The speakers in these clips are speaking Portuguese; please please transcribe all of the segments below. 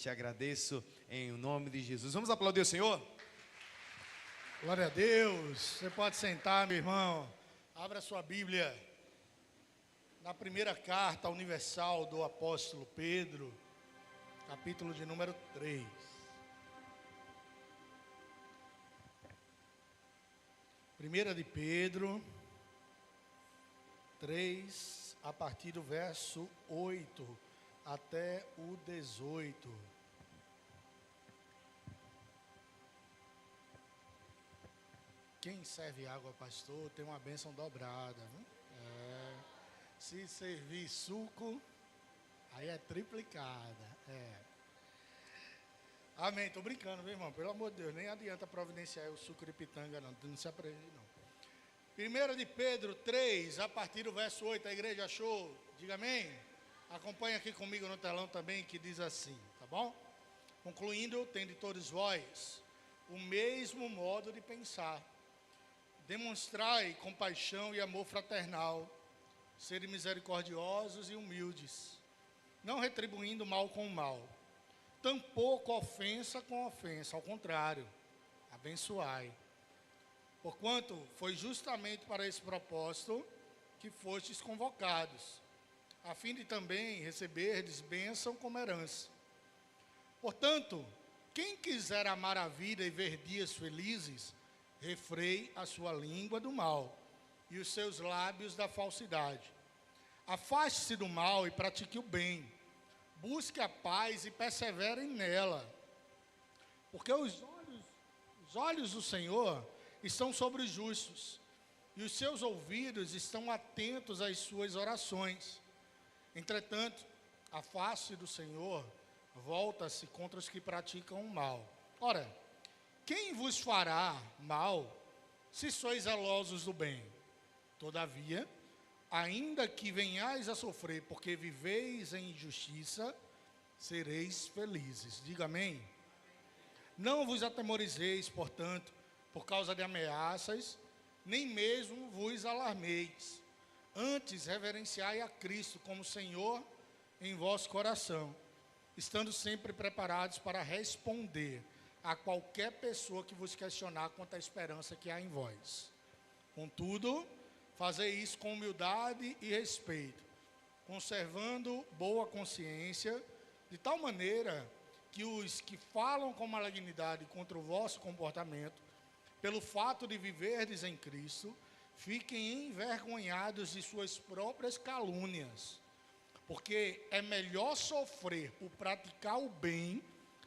te agradeço em nome de Jesus. Vamos aplaudir o Senhor? Glória a Deus. Você pode sentar, meu irmão. Abra sua Bíblia na primeira carta universal do apóstolo Pedro, capítulo de número 3. Primeira de Pedro 3, a partir do verso 8 até o 18. Quem serve água, pastor, tem uma bênção dobrada. Se servir suco, aí é triplicada. Amém, estou brincando, meu irmão, pelo amor de Deus, nem adianta providenciar o suco de pitanga, não se aprende, não. 1 de Pedro 3, a partir do verso 8, a igreja achou? Diga amém. Acompanha aqui comigo no telão também, que diz assim, tá bom? Concluindo, tende todos vós o mesmo modo de pensar. Demonstrai compaixão e amor fraternal, sede misericordiosos e humildes, não retribuindo mal com mal, tampouco ofensa com ofensa, ao contrário, abençoai. Porquanto foi justamente para esse propósito que fostes convocados, a fim de também receberdes bênção como herança. Portanto, quem quiser amar a vida e ver dias felizes, refreie a sua língua do mal e os seus lábios da falsidade. Afaste-se do mal e pratique o bem. Busque a paz e persevere nela. Porque os olhos do Senhor estão sobre os justos, e os seus ouvidos estão atentos às suas orações. Entretanto, a face do Senhor volta-se contra os que praticam o mal. Ora, quem vos fará mal, se sois zelosos do bem? Todavia, ainda que venhais a sofrer, porque viveis em injustiça, sereis felizes. Diga amém. Não vos atemorizeis, portanto, por causa de ameaças, nem mesmo vos alarmeis. Antes, reverenciai a Cristo como Senhor em vosso coração, estando sempre preparados para responder a qualquer pessoa que vos questionar quanto à esperança que há em vós. Contudo, fazei isso com humildade e respeito, conservando boa consciência, de tal maneira que os que falam com malignidade contra o vosso comportamento, pelo fato de viverdes em Cristo, fiquem envergonhados de suas próprias calúnias, porque é melhor sofrer por praticar o bem,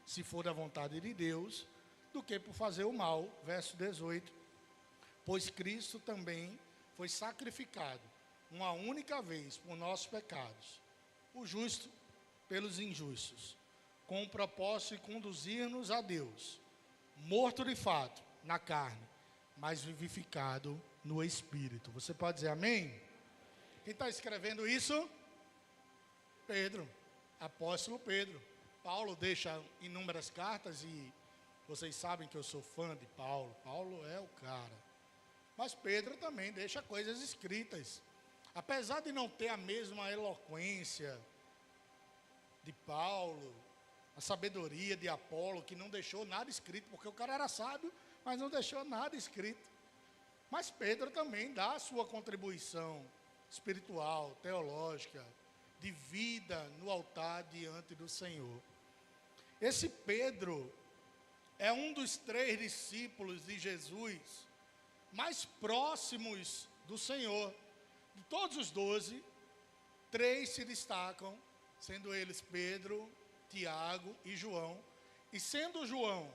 se for da vontade de Deus, do que por fazer o mal. Verso 18. Pois Cristo também foi sacrificado uma única vez por nossos pecados, o justo pelos injustos, com o propósito de conduzir-nos a Deus, morto de fato na carne, mas vivificado no Espírito. Você pode dizer amém? Quem está escrevendo isso? Pedro, apóstolo Pedro. Paulo deixa inúmeras cartas e vocês sabem que eu sou fã de Paulo. Paulo é o cara. Mas Pedro também deixa coisas escritas. Apesar de não ter a mesma eloquência de Paulo, a sabedoria de Apolo, que não deixou nada escrito, porque o cara era sábio, mas não deixou nada escrito. Mas Pedro também dá a sua contribuição espiritual, teológica, de vida no altar diante do Senhor. Esse Pedro é um dos 3 discípulos de Jesus mais próximos do Senhor. De todos os 12, 3 se destacam, sendo eles Pedro, Tiago e João. E sendo João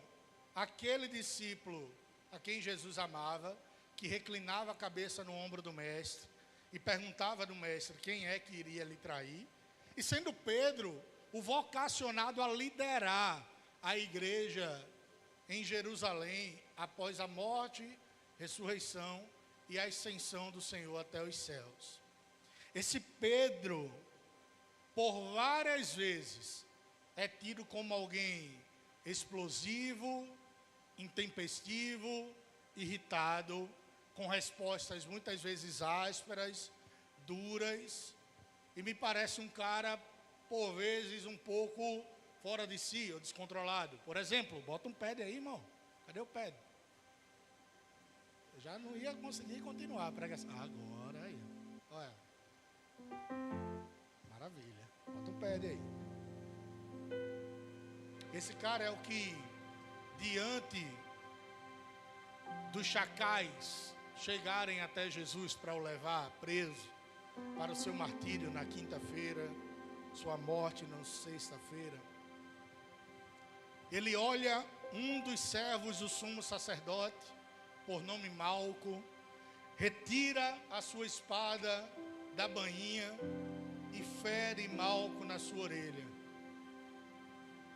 aquele discípulo a quem Jesus amava, que reclinava a cabeça no ombro do mestre e perguntava do mestre quem é que iria lhe trair, e sendo Pedro o vocacionado a liderar a igreja em Jerusalém após a morte, ressurreição e a ascensão do Senhor até os céus. Esse Pedro, por várias vezes, é tido como alguém explosivo, intempestivo, irritado, com respostas muitas vezes ásperas, duras, e me parece um cara, por vezes, um pouco fora de si ou descontrolado. Por exemplo, bota um pad aí, irmão. Cadê o pad? Eu já não ia conseguir continuar a pregação. Agora aí. Olha. Maravilha. Bota um pad aí. Esse cara é o que, diante dos chacais chegarem até Jesus para o levar preso para o seu martírio na quinta-feira, sua morte na sexta-feira, ele olha um dos servos do sumo sacerdote, por nome Malco, retira a sua espada da bainha e fere Malco na sua orelha.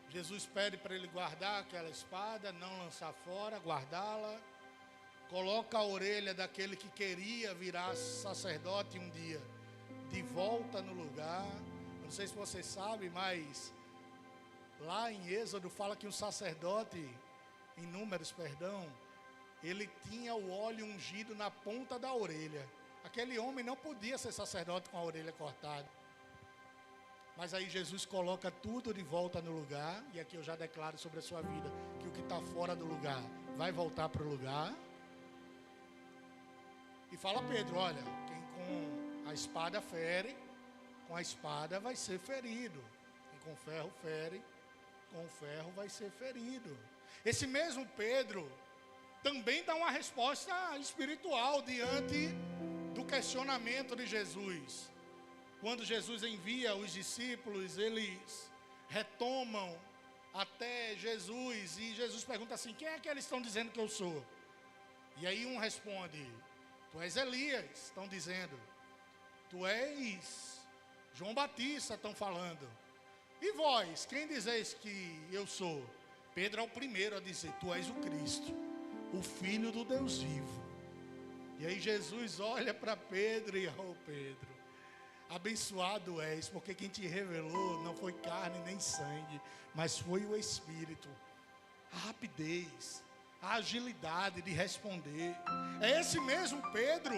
Jesus pede para ele guardar aquela espada, não lançar fora, guardá-la. Coloca a orelha daquele que queria virar sacerdote um dia de volta no lugar. Não sei se você sabe, mas lá em Êxodo fala que um sacerdote, em Números, perdão, ele tinha o óleo ungido na ponta da orelha. Aquele homem não podia ser sacerdote com a orelha cortada. Mas aí Jesus coloca tudo de volta no lugar. E aqui eu já declaro sobre a sua vida que o que está fora do lugar vai voltar para o lugar. E fala a Pedro, olha, quem com a espada fere, com a espada vai ser ferido. Quem com ferro fere, com o ferro vai ser ferido. Esse mesmo Pedro também dá uma resposta espiritual diante do questionamento de Jesus. Quando Jesus envia os discípulos, eles retomam até Jesus e Jesus pergunta assim, quem é que eles estão dizendo que eu sou? E aí um responde, tu és Elias, estão dizendo. Tu és João Batista, estão falando. E vós, quem dizeis que eu sou? Pedro é o primeiro a dizer, tu és o Cristo, o Filho do Deus vivo. E aí Jesus olha para Pedro e, Pedro, abençoado és, porque quem te revelou não foi carne nem sangue, mas foi o Espírito. A rapidez, a agilidade de responder. É esse mesmo Pedro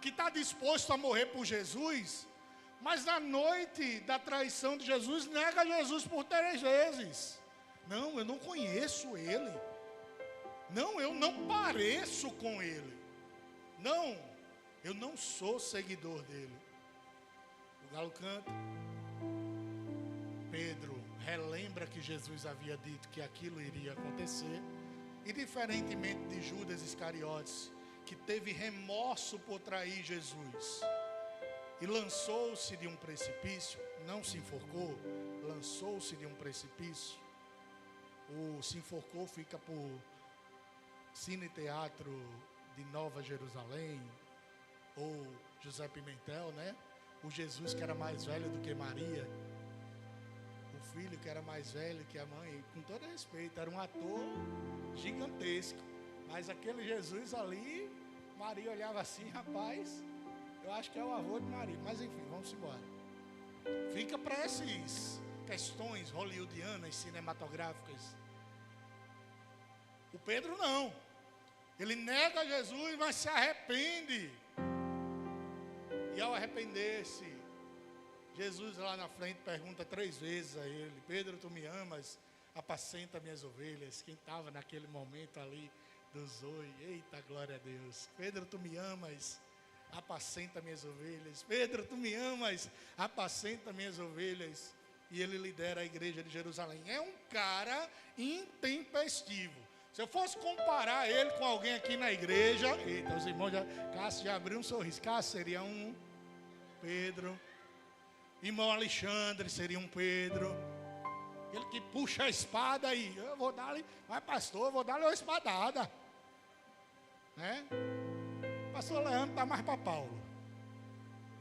que está disposto a morrer por Jesus, mas na noite da traição de Jesus, nega Jesus por 3 vezes. Não, eu não conheço ele. Não, eu não pareço com ele. Não, eu não sou seguidor dele. O galo canta. Pedro relembra que Jesus havia dito que aquilo iria acontecer. E diferentemente de Judas Iscariotes, que teve remorso por trair Jesus e lançou-se de um precipício, não se enforcou, lançou-se de um precipício. O se enforcou fica por Cine Teatro de Nova Jerusalém, ou José Pimentel, né? O Jesus que era mais velho do que Maria, o filho que era mais velho que a mãe, com todo respeito, era um ator gigantesco, mas aquele Jesus ali, Maria olhava assim, rapaz, eu acho que é o avô de Maria, mas enfim, vamos embora. Fica para essas questões hollywoodianas, cinematográficas. O Pedro não, ele nega Jesus, mas se arrepende. E ao arrepender-se, Jesus lá na frente pergunta 3 vezes a ele, Pedro, tu me amas? Apacenta minhas ovelhas. Quem estava naquele momento ali do zoe, eita glória a Deus. Pedro, tu me amas? Apacenta minhas ovelhas. Pedro, tu me amas? Apacenta minhas ovelhas. E ele lidera a igreja de Jerusalém. É um cara intempestivo. Se eu fosse comparar ele com alguém aqui na igreja, eita, os irmãos Cássio já abriu um sorriso. Cássio seria um Pedro. Irmão Alexandre seria um Pedro. Ele que puxa a espada e eu vou dar-lhe, mas pastor, eu vou dar-lhe uma espadada. Né? Pastor Leandro está mais para Paulo.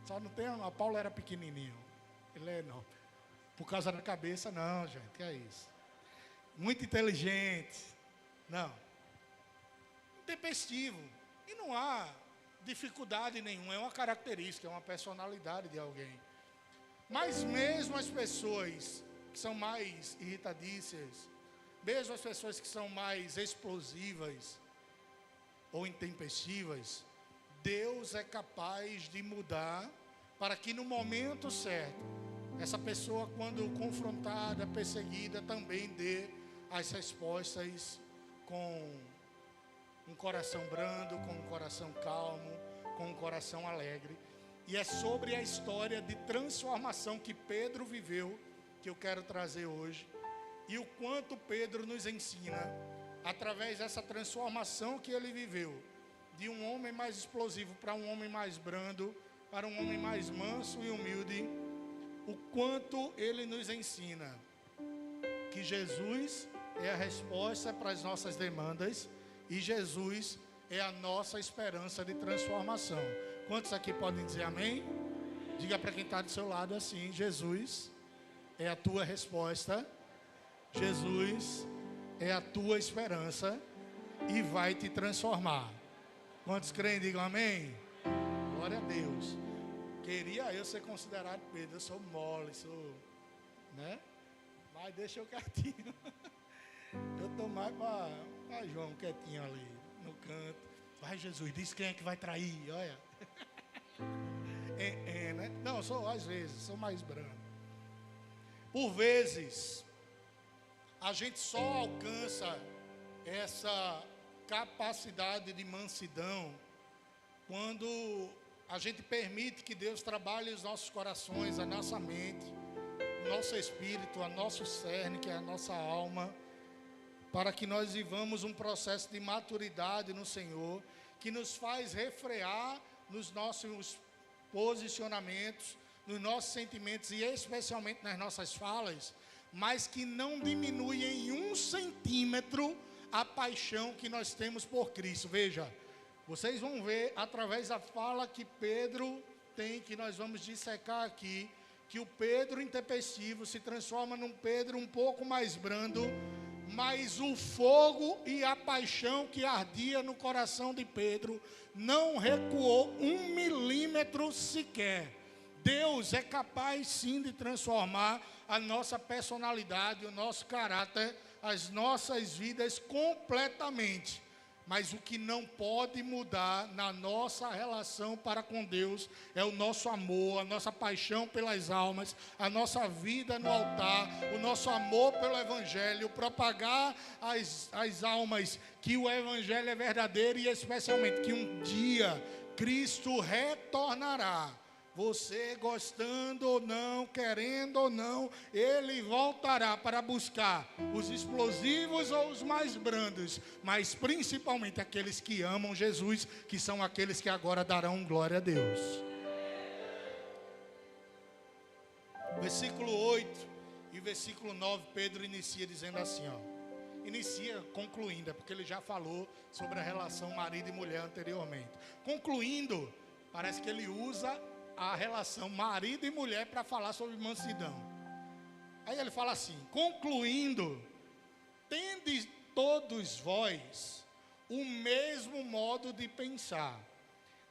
Só não tem, a Paulo era pequenininho. Ele é não. Por causa da cabeça, não, gente, que é isso. Muito inteligente. Não. Intempestivo. E não há dificuldade nenhuma, é uma característica, é uma personalidade de alguém. Mas mesmo as pessoas que são mais irritadiças, mesmo as pessoas que são mais explosivas ou intempestivas, Deus é capaz de mudar para que no momento certo essa pessoa, quando confrontada, perseguida, também dê as respostas com um coração brando, com um coração calmo, com um coração alegre. E é sobre a história de transformação que Pedro viveu que eu quero trazer hoje. E o quanto Pedro nos ensina, através dessa transformação que ele viveu, de um homem mais explosivo para um homem mais brando, para um homem mais manso e humilde, o quanto ele nos ensina que Jesus é a resposta para as nossas demandas e Jesus é a nossa esperança de transformação. Quantos aqui podem dizer amém? Diga para quem está do seu lado assim: Jesus é a tua resposta, Jesus é a tua esperança e vai te transformar. Quantos creem, digam amém? Glória a Deus. Queria eu ser considerado Pedro, eu sou mole, sou, né? Mas deixa eu quietinho. Eu estou mais para João quietinho ali, no canto. Vai, Jesus, diz quem é que vai trair, olha. Né? Não, às vezes, sou mais brando. Por vezes, a gente só alcança essa capacidade de mansidão quando a gente permite que Deus trabalhe os nossos corações, a nossa mente, o nosso espírito, o nosso cerne, que é a nossa alma, para que nós vivamos um processo de maturidade no Senhor, que nos faz refrear nos nossos posicionamentos, nos nossos sentimentos e especialmente nas nossas falas, mas que não diminui em 1 centímetro a paixão que nós temos por Cristo. Veja, vocês vão ver através da fala que Pedro tem, que nós vamos dissecar aqui, que o Pedro intempestivo se transforma num Pedro um pouco mais brando, mas o fogo e a paixão que ardia no coração de Pedro não recuou 1 milímetro sequer. Deus é capaz sim de transformar a nossa personalidade, o nosso caráter, as nossas vidas completamente. Mas o que não pode mudar na nossa relação para com Deus é o nosso amor, a nossa paixão pelas almas, a nossa vida no altar, o nosso amor pelo Evangelho, propagar as almas que o Evangelho é verdadeiro e especialmente que um dia Cristo retornará. Você gostando ou não, querendo ou não, Ele voltará para buscar os explosivos ou os mais brandos, mas principalmente aqueles que amam Jesus, que são aqueles que agora darão glória a Deus. Versículo 8 e versículo 9, Pedro inicia dizendo assim, inicia concluindo, é porque ele já falou sobre a relação marido e mulher anteriormente. Concluindo, parece que ele usa a relação marido e mulher para falar sobre mansidão. Aí ele fala assim: concluindo, tendes todos vós o mesmo modo de pensar,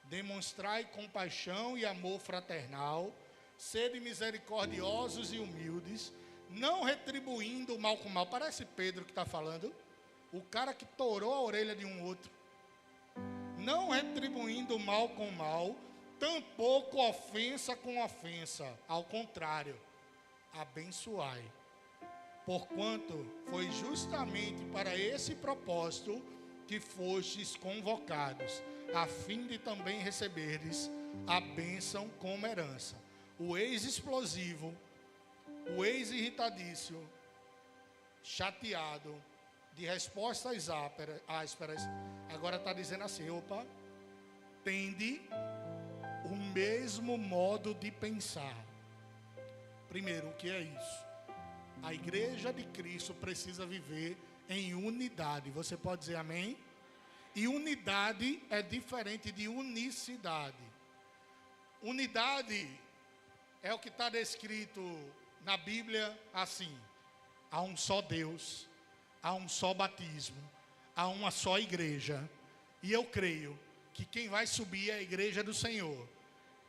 demonstrai compaixão e amor fraternal, sede misericordiosos e humildes, não retribuindo o mal com mal. Parece Pedro que está falando, o cara que torou a orelha de um outro. Não retribuindo o mal com mal, tampouco ofensa com ofensa, ao contrário, abençoai. Porquanto foi justamente para esse propósito que fostes convocados, a fim de também receberdes a bênção como herança. O ex-explosivo, o ex-irritadício, chateado, de respostas ásperas, agora está dizendo assim: opa, tende o mesmo modo de pensar. Primeiro, o que é isso? A igreja de Cristo precisa viver em unidade. Você pode dizer amém? E unidade é diferente de unicidade. Unidade é o que está descrito na Bíblia assim: há um só Deus, há um só batismo, há uma só igreja. E eu creio que quem vai subir é a igreja do Senhor.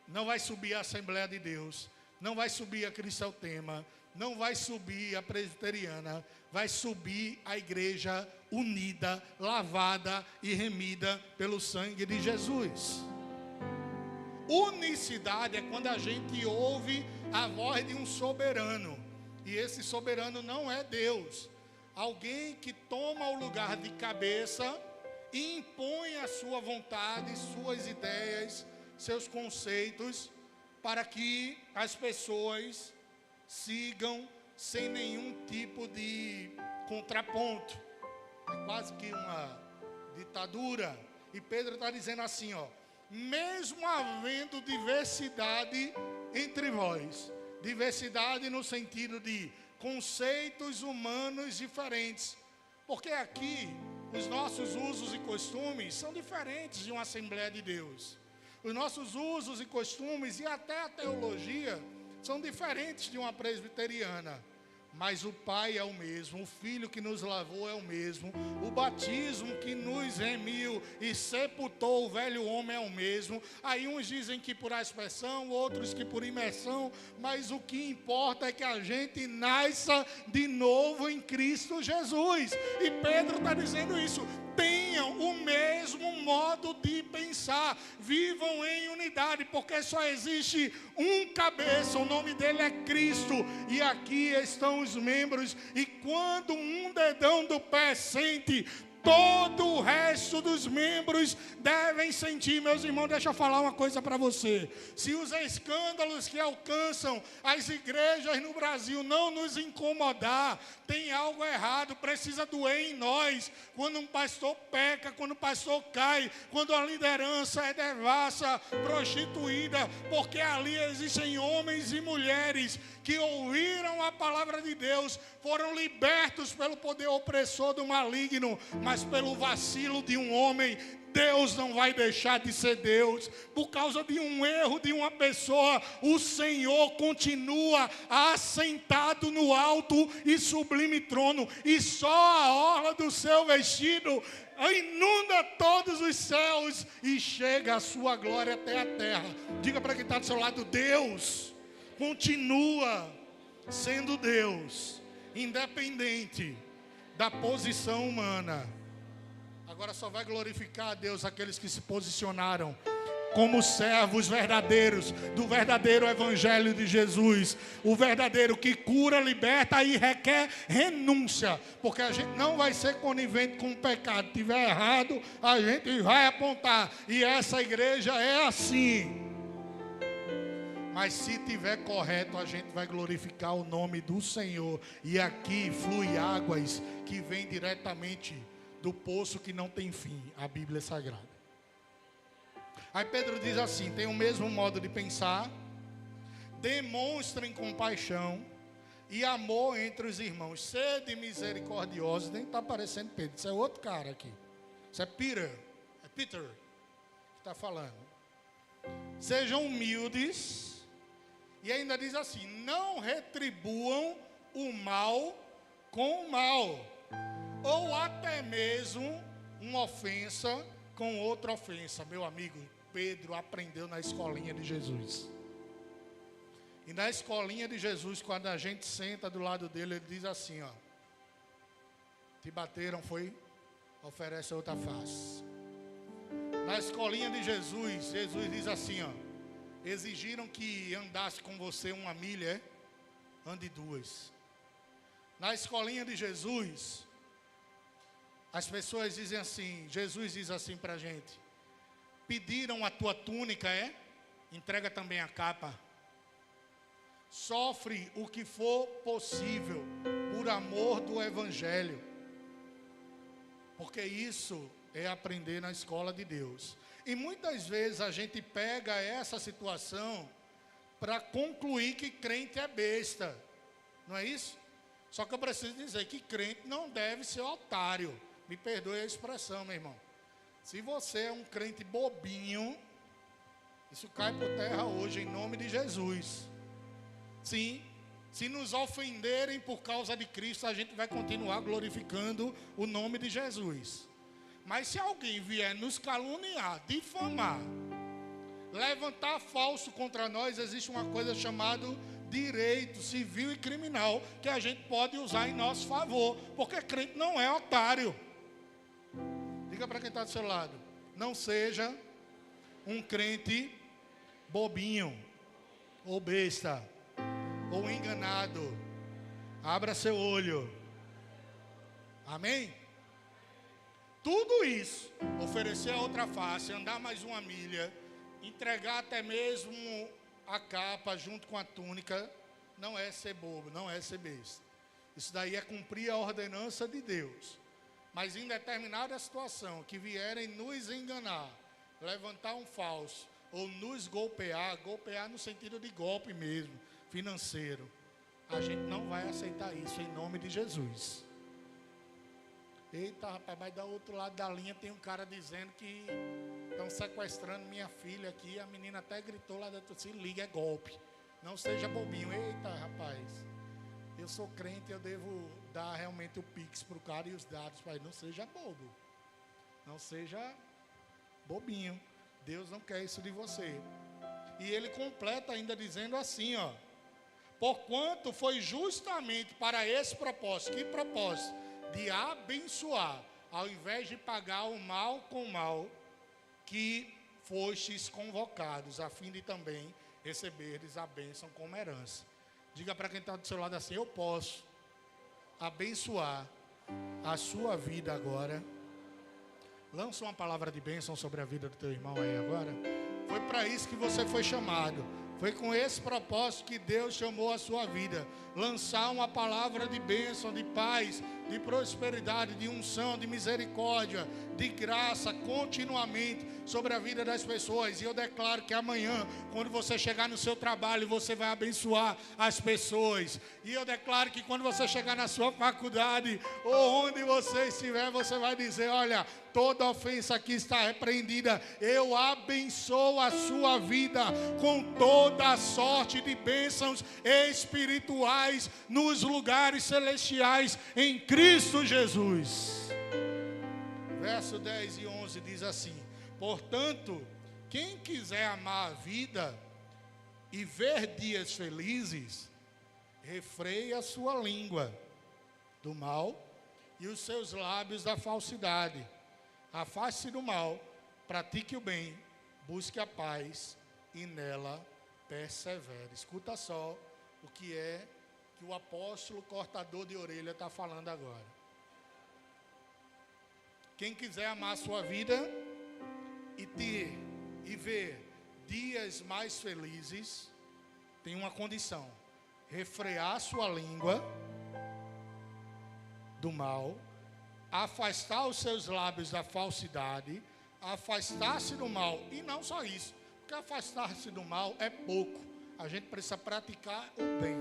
Não vai subir a Assembleia de Deus, não vai subir a Cristotema, não vai subir a Presbiteriana, vai subir a igreja unida, lavada e remida pelo sangue de Jesus. Unicidade é quando a gente ouve a voz de um soberano. E esse soberano não é Deus. Alguém que toma o lugar de cabeça e impõe a sua vontade, suas ideias, seus conceitos, para que as pessoas sigam sem nenhum tipo de contraponto. É quase que uma ditadura. E Pedro está dizendo assim, ó: mesmo havendo diversidade entre vós, diversidade no sentido de conceitos humanos diferentes, porque aqui os nossos usos e costumes são diferentes de uma Assembleia de Deus. Os nossos usos e costumes e até a teologia são diferentes de uma presbiteriana. Mas o Pai é o mesmo, o Filho que nos lavou é o mesmo, o batismo que nos remiu e sepultou o velho homem é o mesmo. Aí uns dizem que por aspersão, outros que por imersão, mas o que importa é que a gente nasça de novo em Cristo Jesus. E Pedro está dizendo isso: tenham o mesmo modo de pensar, vivam em unidade, porque só existe um cabeça, o nome dele é Cristo, e aqui estão os membros, e quando um dedão do pé sente, todo o resto dos membros devem sentir. Meus irmãos, deixa eu falar uma coisa para você. Se os escândalos que alcançam as igrejas no Brasil não nos incomodar, tem algo errado, precisa doer em nós. Quando um pastor peca, quando o pastor cai, quando a liderança é devassa, prostituída, porque ali existem homens e mulheres que ouviram a palavra de Deus, foram libertos pelo poder opressor do maligno, mas pelo vacilo de um homem, Deus não vai deixar de ser Deus. Por causa de um erro de uma pessoa, o Senhor continua assentado no alto e sublime trono, e só a orla do seu vestido inunda todos os céus e chega a sua glória até a terra. Diga para quem está do seu lado: Deus continua sendo Deus, independente da posição humana. Agora só vai glorificar a Deus aqueles que se posicionaram como servos verdadeiros do verdadeiro evangelho de Jesus, o verdadeiro que cura, liberta e requer renúncia, porque a gente não vai ser conivente com o pecado. Se tiver errado, a gente vai apontar, e essa igreja é assim. Mas se tiver correto, a gente vai glorificar o nome do Senhor. E aqui flui águas que vêm diretamente do poço que não tem fim, a Bíblia Sagrada. Aí Pedro diz assim: tem o mesmo modo de pensar, demonstrem compaixão e amor entre os irmãos, sede misericordiosos. Nem está aparecendo Pedro, isso é outro cara aqui. Isso é Peter que está falando. Sejam humildes. E ainda diz assim: não retribuam o mal com o mal, ou até mesmo uma ofensa com outra ofensa. Meu amigo, Pedro aprendeu na escolinha de Jesus. E na escolinha de Jesus, quando a gente senta do lado dele, ele diz assim, ó: te bateram, foi? Oferece outra face. Na escolinha de Jesus, Jesus diz assim, ó: exigiram que andasse com você 1 milha, ande 2. Na escolinha de Jesus, as pessoas dizem assim, Jesus diz assim para a gente: pediram a tua túnica, entrega também a capa. Sofre o que for possível, por amor do Evangelho. Porque isso é aprender na escola de Deus. E muitas vezes a gente pega essa situação para concluir que crente é besta. Não é isso? Só que eu preciso dizer que crente não deve ser otário. Me perdoe a expressão, meu irmão. Se você é um crente bobinho, isso cai por terra hoje, em nome de Jesus. Sim, se nos ofenderem por causa de Cristo, a gente vai continuar glorificando o nome de Jesus. Mas se alguém vier nos caluniar, difamar, levantar falso contra nós, existe uma coisa chamada direito civil e criminal, que a gente pode usar em nosso favor, porque crente não é otário. Diga para quem está do seu lado: não seja um crente bobinho, ou besta, ou enganado. Abra seu olho. Amém? Tudo isso, oferecer a outra face, andar mais uma milha, entregar até mesmo a capa junto com a túnica, não é ser bobo, não é ser besta. Isso daí é cumprir a ordenança de Deus. Mas em determinada situação que vierem nos enganar, levantar um falso, ou nos golpear no sentido de golpe mesmo, financeiro, a gente não vai aceitar isso em nome de Jesus. Eita, rapaz, mas do outro lado da linha tem um cara dizendo que estão sequestrando minha filha aqui. A menina até gritou lá dentro, se liga, é golpe. Não seja bobinho. Eita, rapaz, eu sou crente, eu devo dar realmente o Pix para o cara e os dados. Pai, não seja bobo. Não seja bobinho. Deus não quer isso de você. E ele completa ainda dizendo assim, ó. Porquanto foi justamente para esse propósito. Que propósito? De abençoar, ao invés de pagar o mal com o mal, que fostes convocados, a fim de também receberes a bênção como herança. Diga para quem está do seu lado assim: eu posso abençoar a sua vida agora. Lança uma palavra de bênção sobre a vida do teu irmão aí agora. Foi para isso que você foi chamado. Foi com esse propósito que Deus chamou a sua vida. Lançar uma palavra de bênção, de paz, de prosperidade, de unção, de misericórdia, de graça, continuamente sobre a vida das pessoas. E eu declaro que amanhã, quando você chegar no seu trabalho, você vai abençoar as pessoas. E eu declaro que quando você chegar na sua faculdade, ou onde você estiver, você vai dizer: olha, toda ofensa aqui está repreendida. Eu abençoo a sua vida com toda a sorte de bênçãos espirituais nos lugares celestiais em Cristo Jesus. Verso 10 e 11 diz assim: portanto, quem quiser amar a vida e ver dias felizes, refreie a sua língua do mal e os seus lábios da falsidade. Afaste-se do mal, pratique o bem, busque a paz e nela persevere. Escuta só o que é que o apóstolo cortador de orelha está falando agora. Quem quiser amar a sua vida e ter e ver dias mais felizes, tem uma condição: refrear sua língua do mal, afastar os seus lábios da falsidade, afastar-se do mal. E não só isso, porque afastar-se do mal é pouco. A gente precisa praticar o bem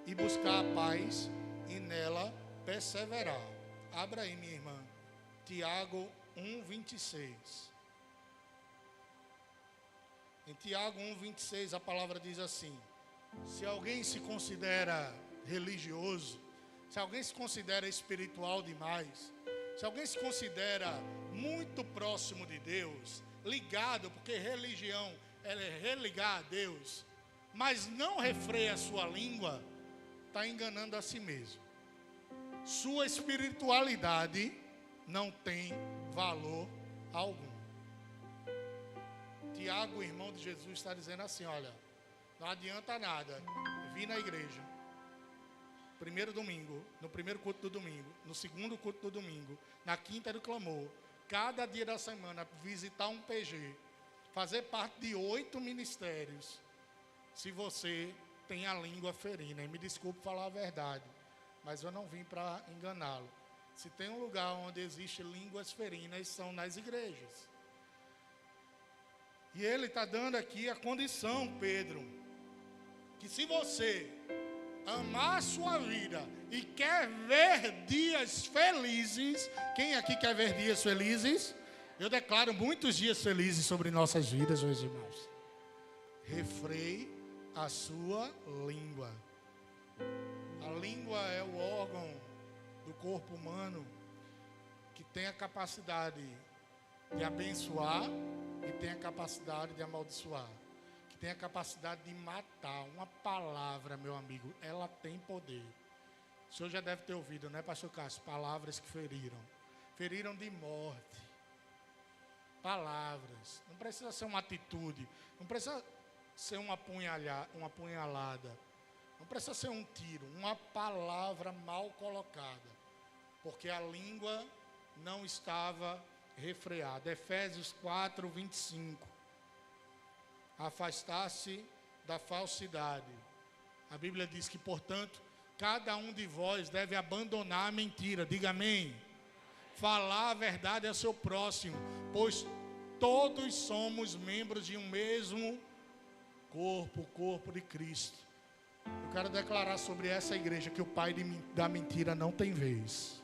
e buscar a paz e nela perseverar. Abra aí, minha irmã, Tiago 1:26. Em Tiago 1:26 a palavra diz assim: se alguém se considera religioso, se alguém se considera espiritual demais, se alguém se considera muito próximo de Deus, ligado, porque religião é religar a Deus, mas não refreia a sua língua, está enganando a si mesmo. Sua espiritualidade não tem valor algum. Tiago, irmão de Jesus, está dizendo assim: olha, não adianta nada vir na igreja primeiro domingo, no primeiro culto do domingo, no segundo culto do domingo, na quinta do clamor, cada dia da semana, visitar um PG, fazer parte de 8 ministérios, se você tem a língua ferina. E me desculpe falar a verdade, mas eu não vim para enganá-lo. Se tem um lugar onde existe línguas ferinas, são nas igrejas. E ele está dando aqui a condição, Pedro, que se você amar a sua vida e quer ver dias felizes, quem aqui quer ver dias felizes? Eu declaro muitos dias felizes sobre nossas vidas, meus irmãos. Refreie a sua língua. A língua é o órgão do corpo humano que tem a capacidade de abençoar e tem a capacidade de amaldiçoar, que tem a capacidade de matar. Uma palavra, meu amigo, ela tem poder. O senhor já deve ter ouvido, né, pastor Cássio? Palavras que feriram de morte, palavras. Não precisa ser uma atitude. Não precisa ser uma apunhalada. Não precisa ser um tiro. Uma palavra mal colocada. Porque a língua não estava refreada. Efésios 4, 25. Afastar-se da falsidade. A Bíblia diz que, portanto, cada um de vós deve abandonar a mentira. Diga amém. Falar a verdade ao seu próximo, pois todos somos membros de um mesmo corpo, o corpo de Cristo. Eu quero declarar sobre essa igreja que o pai da mentira não tem vez.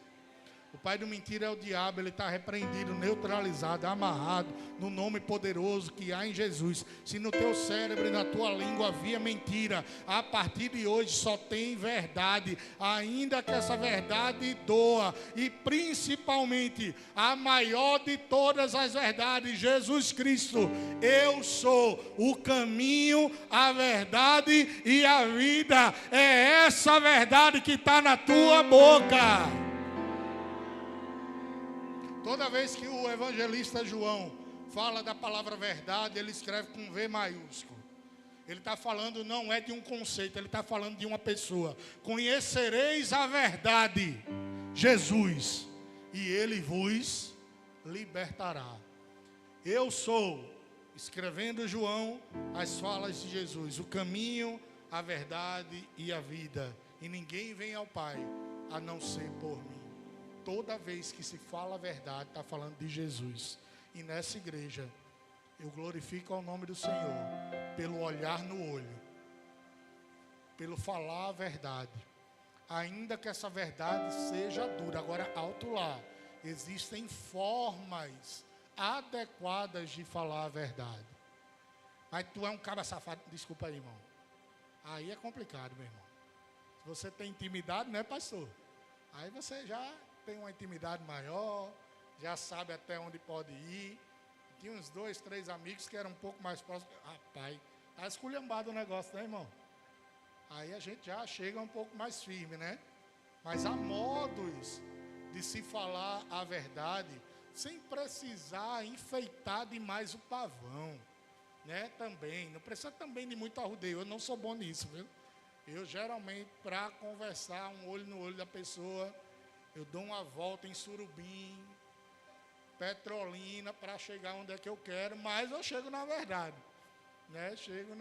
O pai da mentira é o diabo, ele está repreendido, neutralizado, amarrado no nome poderoso que há em Jesus. Se no teu cérebro e na tua língua havia mentira, a partir de hoje só tem verdade, ainda que essa verdade doa. E principalmente, a maior de todas as verdades, Jesus Cristo. Eu sou o caminho, a verdade e a vida. É essa verdade que está na tua boca. Toda vez que o evangelista João fala da palavra verdade, ele escreve com V maiúsculo. Ele está falando, não é de um conceito, ele está falando de uma pessoa. Conhecereis a verdade, Jesus, e ele vos libertará. Eu sou, escrevendo João, as falas de Jesus, o caminho, a verdade e a vida. E ninguém vem ao Pai, a não ser por mim. Toda vez que se fala a verdade, está falando de Jesus. E nessa igreja, eu glorifico ao nome do Senhor, pelo olhar no olho, pelo falar a verdade. Ainda que essa verdade seja dura. Agora, alto lá, existem formas adequadas de falar a verdade. Mas tu é um cara safado, desculpa aí, irmão. Aí é complicado, meu irmão. Se você tem intimidade, né, pastor? Aí você já tem uma intimidade maior, já sabe até onde pode ir. Tinha uns 2, 3 amigos que eram um pouco mais próximos. Rapaz, tá esculhambado o negócio, né, irmão? Aí a gente já chega um pouco mais firme, né? Mas há modos de se falar a verdade sem precisar enfeitar demais o pavão, né? Também, não precisa também de muito arrudeio. Eu não sou bom nisso, viu? Eu geralmente, para conversar um olho no olho da pessoa, eu dou uma volta em Surubim, Petrolina, para chegar onde é que eu quero, mas eu chego na verdade, né? Chego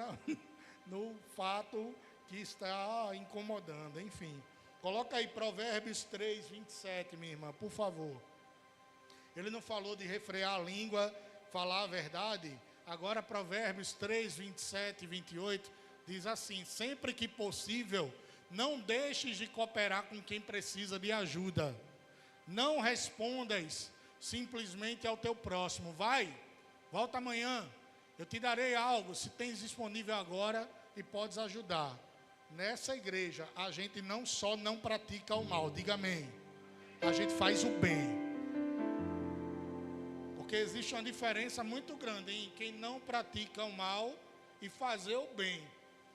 no fato que está incomodando, enfim. Coloca aí Provérbios 3, 27, minha irmã, por favor. Ele não falou de refrear a língua, falar a verdade. Agora Provérbios 3, 27 e 28 diz assim: sempre que possível, não deixes de cooperar com quem precisa de ajuda. Não respondas simplesmente ao teu próximo. Vai, volta amanhã, eu te darei algo, se tens disponível agora e podes ajudar. Nessa igreja, a gente não só não pratica o mal, diga amém. A gente faz o bem. Porque existe uma diferença muito grande em quem não pratica o mal e fazer o bem.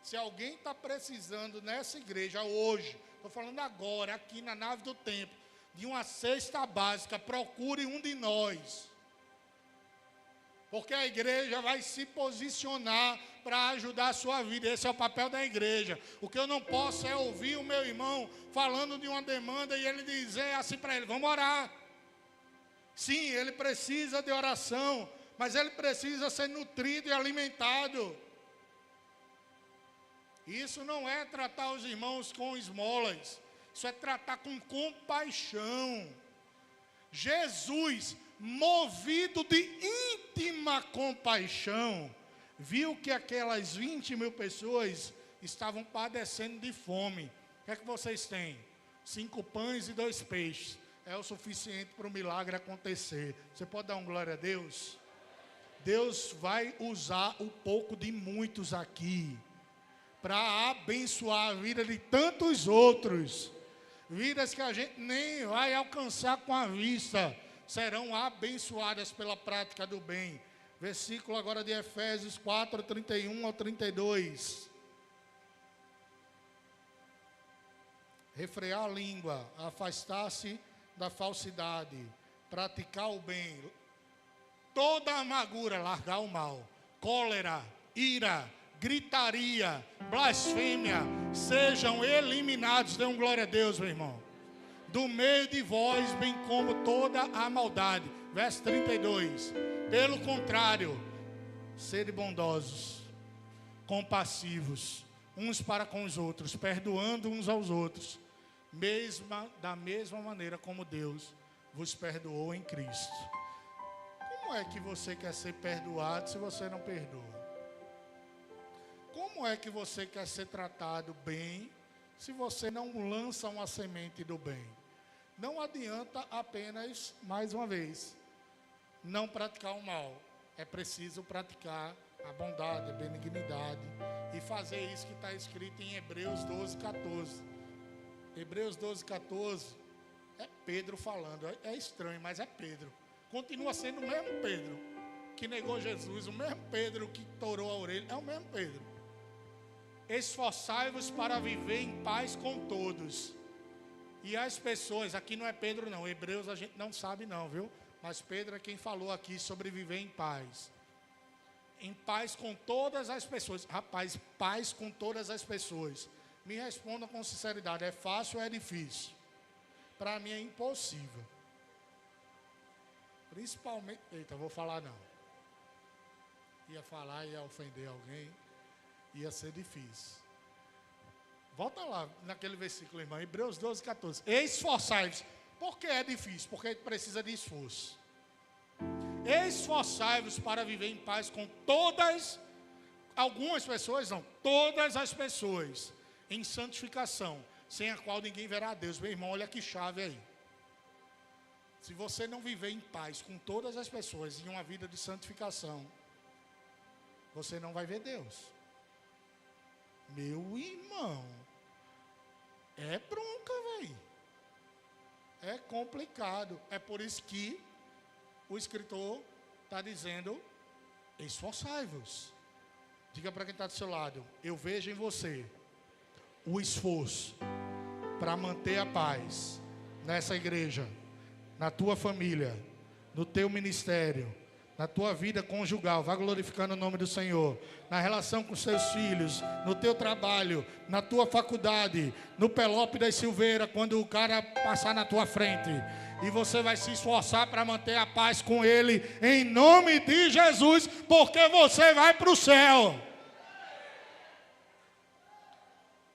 Se alguém está precisando nessa igreja hoje, estou falando agora, aqui na nave do templo, de uma cesta básica, procure um de nós. Porque a igreja vai se posicionar para ajudar a sua vida. Esse é o papel da igreja. O que eu não posso é ouvir o meu irmão falando de uma demanda e ele dizer assim para ele: vamos orar. Sim, ele precisa de oração, mas ele precisa ser nutrido e alimentado. Isso não é tratar os irmãos com esmolas, isso é tratar com compaixão. Jesus, movido de íntima compaixão, viu que aquelas 20.000 pessoas estavam padecendo de fome. O que é que vocês têm? 5 pães e 2 peixes. É o suficiente para o milagre acontecer. Você pode dar um glória a Deus? Deus vai usar o pouco de muitos aqui para abençoar a vida de tantos outros. Vidas que a gente nem vai alcançar com a vista, serão abençoadas pela prática do bem. Versículo agora de Efésios 4, 31 ao 32. Refrear a língua, afastar-se da falsidade, praticar o bem. toda amargura, largar o mal, cólera, ira, gritaria, blasfêmia, sejam eliminados. Dê um glória a Deus, meu irmão. Do meio de vós, bem como toda a maldade. Verso 32. Pelo contrário, sede bondosos, compassivos, uns para com os outros, perdoando uns aos outros, da mesma maneira como Deus vos perdoou em Cristo. Como é que você quer ser perdoado se você não perdoa? Como é que você quer ser tratado bem se você não lança uma semente do bem? Não adianta apenas, mais uma vez, não praticar o mal. É preciso praticar a bondade, a benignidade e fazer isso que está escrito em Hebreus 12:14. Hebreus 12:14 é Pedro falando. É estranho, mas é Pedro. Continua sendo o mesmo Pedro que negou Jesus, o mesmo Pedro que torou a orelha, é o mesmo Pedro. Esforçai-vos para viver em paz com todos. E as pessoas, aqui não é Pedro não, Hebreus a gente não sabe não, viu? Mas Pedro é quem falou aqui sobre viver em paz. Em paz com todas as pessoas. Rapaz, paz com todas as pessoas. Me responda com sinceridade, é fácil ou é difícil? Para mim é impossível. Principalmente, eita, vou falar não. Ia falar, ia ofender alguém, ia ser difícil. Volta lá, naquele versículo, irmão, Hebreus 12:14. Esforçai-vos. Por que é difícil? Porque precisa de esforço. Esforçai-vos para viver em paz com todas, algumas pessoas não, todas as pessoas, em santificação, sem a qual ninguém verá a Deus. Meu irmão, olha que chave aí. Se você não viver em paz com todas as pessoas, em uma vida de santificação, você não vai ver Deus. Meu irmão, é bronca, velho. É complicado. É por isso que o escritor está dizendo, esforçai-vos. Diga para quem está do seu lado, eu vejo em você o esforço para manter a paz nessa igreja, na tua família, no teu ministério, na tua vida conjugal, vai glorificando o nome do Senhor, na relação com os teus filhos, no teu trabalho, na tua faculdade, no Pelópidas Silveira, quando o cara passar na tua frente, e você vai se esforçar para manter a paz com ele, em nome de Jesus, porque você vai para o céu.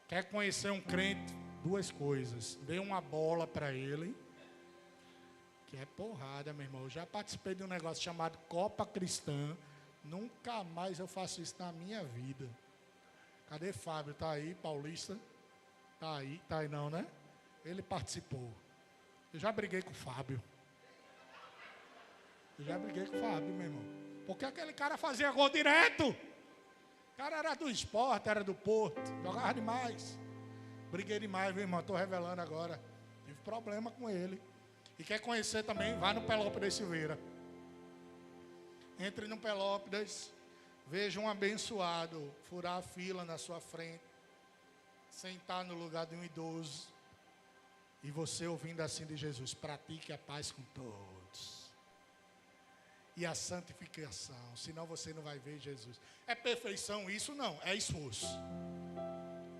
Quer conhecer um crente? Duas coisas, dê uma bola para ele, que é porrada, meu irmão. Eu já participei de um negócio chamado Copa Cristã. Nunca mais eu faço isso na minha vida. Cadê Fábio? Tá aí, paulista? Tá aí não, né? Ele participou. Eu já briguei com o Fábio. Meu irmão. Porque aquele cara fazia gol direto. O cara era do Sport, era do Porto. Jogava demais. Briguei demais, meu irmão. Estou revelando agora. Tive problema com ele. E quer conhecer também, vá no Pelópidas Silveira. Entre no Pelópidas, veja um abençoado furar a fila na sua frente, sentar no lugar de um idoso, e você ouvindo assim de Jesus, pratique a paz com todos. E a santificação, senão você não vai ver Jesus. É perfeição isso? Não, é esforço.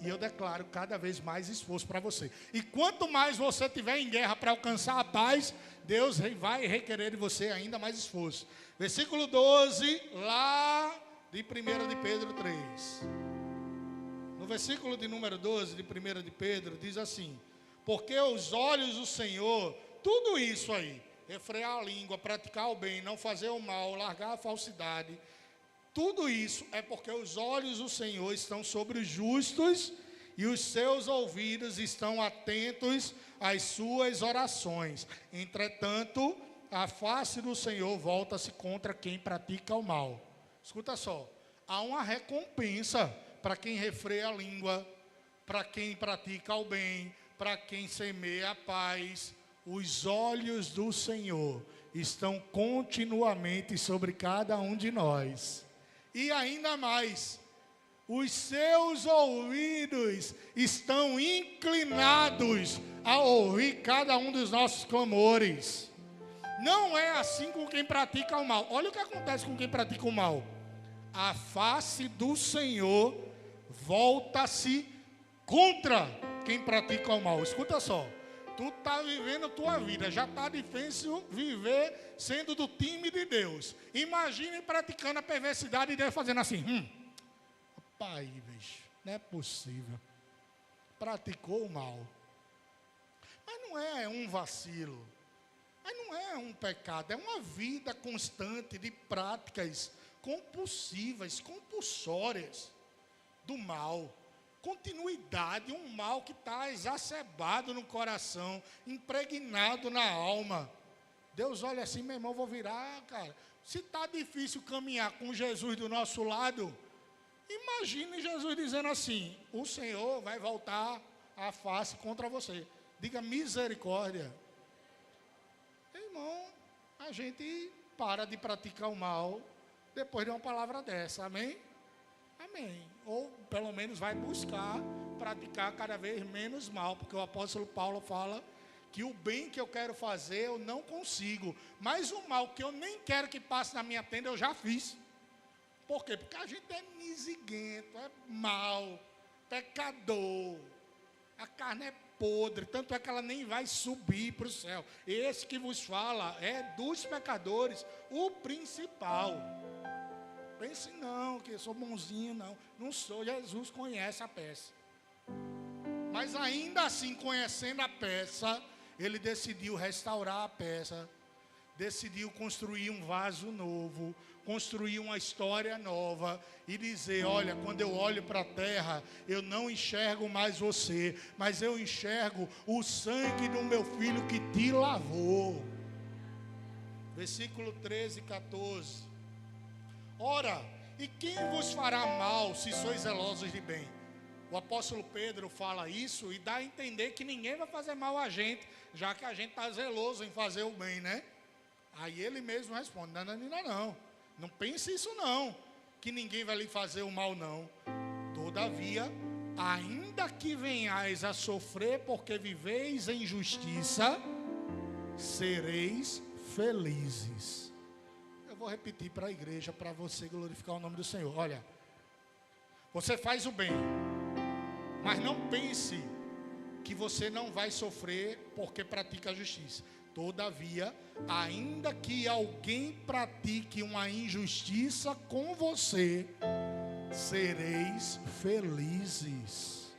E eu declaro cada vez mais esforço para você. E quanto mais você tiver em guerra para alcançar a paz, Deus vai requerer de você ainda mais esforço. Versículo 12, lá de 1 de Pedro 3. No versículo de número 12 de 1 de Pedro, diz assim: porque os olhos do Senhor, tudo isso aí, refrear a língua, praticar o bem, não fazer o mal, largar a falsidade, tudo isso é porque os olhos do Senhor estão sobre os justos e os seus ouvidos estão atentos às suas orações. Entretanto, a face do Senhor volta-se contra quem pratica o mal. Escuta só, há uma recompensa para quem refreia a língua, para quem pratica o bem, para quem semeia a paz. Os olhos do Senhor estão continuamente sobre cada um de nós. E ainda mais, os seus ouvidos estão inclinados a ouvir cada um dos nossos clamores. Não é assim com quem pratica o mal. Olha o que acontece com quem pratica o mal. A face do Senhor volta-se contra quem pratica o mal. Escuta só. Tu está vivendo a tua vida. Já está difícil viver sendo do time de Deus. Imagine praticando a perversidade e Deus fazendo assim. Rapaz, bicho, não é possível. Praticou o mal. Mas não é um vacilo. Mas não é um pecado. É uma vida constante de práticas compulsivas, compulsórias do mal. Continuidade, um mal que está exacerbado no coração, impregnado na alma. Deus olha assim, meu irmão, vou virar, cara. Se está difícil caminhar com Jesus do nosso lado, imagine Jesus dizendo assim, o Senhor vai voltar a face contra você. Diga misericórdia. Irmão, a gente para de praticar o mal depois de uma palavra dessa, amém? Amém. Ou pelo menos vai buscar praticar cada vez menos mal, porque o apóstolo Paulo fala que o bem que eu quero fazer eu não consigo, mas o mal que eu nem quero que passe na minha tenda eu já fiz. Por quê? Porque a gente é misiguento, é mau, pecador, a carne é podre, tanto é que ela nem vai subir para o céu. Esse que vos fala é dos pecadores, o principal. Pense não, que eu sou bonzinho, não. Não sou, Jesus conhece a peça. Mas ainda assim, conhecendo a peça, ele decidiu restaurar a peça, decidiu construir um vaso novo, construir uma história nova e dizer, olha, quando eu olho para a terra, eu não enxergo mais você, mas eu enxergo o sangue do meu filho que te lavou. Versículo 13 e 14. Ora, e quem vos fará mal se sois zelosos de bem? O apóstolo Pedro fala isso e dá a entender que ninguém vai fazer mal a gente, já que a gente está zeloso em fazer o bem, né? Aí ele mesmo responde, não pense isso não, que ninguém vai lhe fazer o mal não. Todavia, ainda que venhais a sofrer porque viveis em justiça, sereis felizes. Eu vou repetir para a igreja, para você glorificar o nome do Senhor. Olha, você faz o bem, mas não pense que você não vai sofrer porque pratica a justiça. Todavia, ainda que alguém pratique uma injustiça com você, sereis felizes.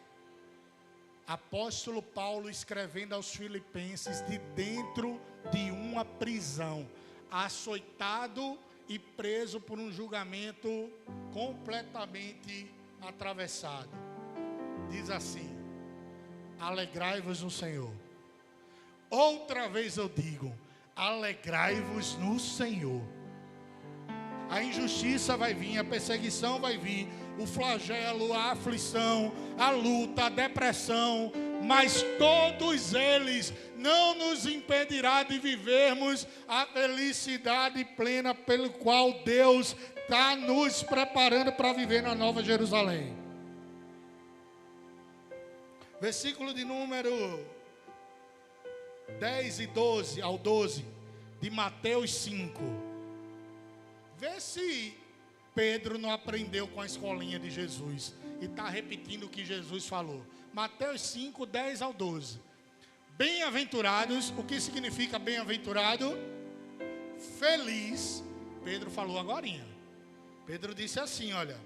Apóstolo Paulo escrevendo aos Filipenses de dentro de uma prisão, açoitado e preso por um julgamento completamente atravessado. Diz assim: alegrai-vos no Senhor. Outra vez eu digo, alegrai-vos no Senhor. A injustiça vai vir, a perseguição vai vir, o flagelo, a aflição, a luta, a depressão, mas todos eles não nos impedirá de vivermos a felicidade plena pelo qual Deus está nos preparando para viver na Nova Jerusalém. Versículo de número 10 e 12 ao 12 de Mateus 5. Vê se Pedro não aprendeu com a escolinha de Jesus e está repetindo o que Jesus falou. Mateus 5, 10 ao 12. Bem-aventurados, o que significa bem-aventurado? Feliz. Pedro falou agorinha. Pedro disse assim, olha: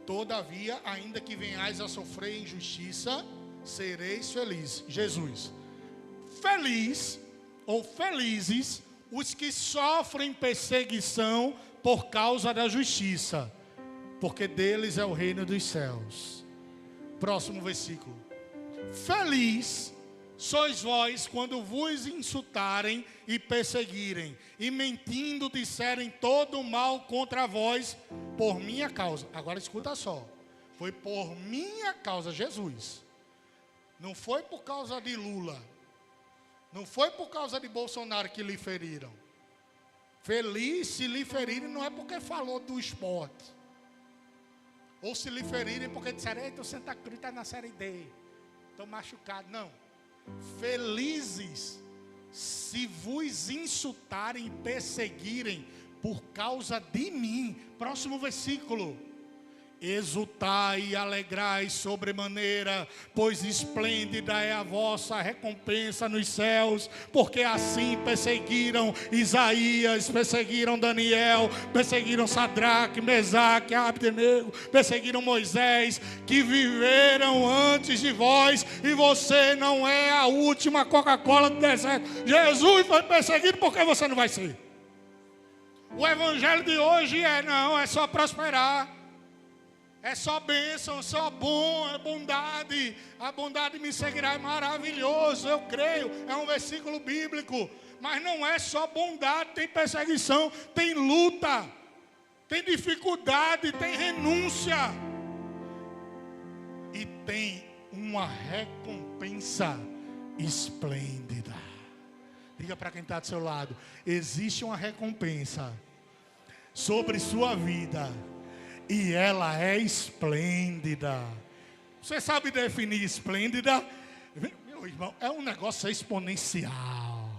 todavia, ainda que venhais a sofrer injustiça, sereis felizes. Jesus: feliz ou felizes os que sofrem perseguição por causa da justiça, porque deles é o reino dos céus. Próximo versículo: feliz sois vós quando vos insultarem e perseguirem, e mentindo disserem todo mal contra vós por minha causa. Agora escuta só, foi por minha causa, Jesus. Não foi por causa de Lula, não foi por causa de Bolsonaro que lhe feriram. Feliz se lhe ferirem não é porque falou do esporte, ou se lhe ferirem porque disseram, eita, o Santa Cruz está na série D, estou machucado. Não, felizes se vos insultarem e perseguirem por causa de mim. Próximo versículo. Exultai e alegrai sobremaneira, pois esplêndida é a vossa recompensa nos céus, porque assim perseguiram Isaías, perseguiram Daniel, perseguiram Sadraque, Mesaque, Abdenego, perseguiram Moisés, que viveram antes de vós, e você não é a última Coca-Cola do deserto. Jesus foi perseguido, por que você não vai ser? O evangelho de hoje é só prosperar. É só bênção, só bom, é bondade. A bondade me seguirá, é maravilhoso, eu creio. É um versículo bíblico. Mas não é só bondade, tem perseguição, tem luta, tem dificuldade, tem renúncia. E tem uma recompensa esplêndida. Diga para quem está do seu lado: existe uma recompensa sobre sua vida. E ela é esplêndida. Você sabe definir esplêndida? Meu irmão, é um negócio exponencial.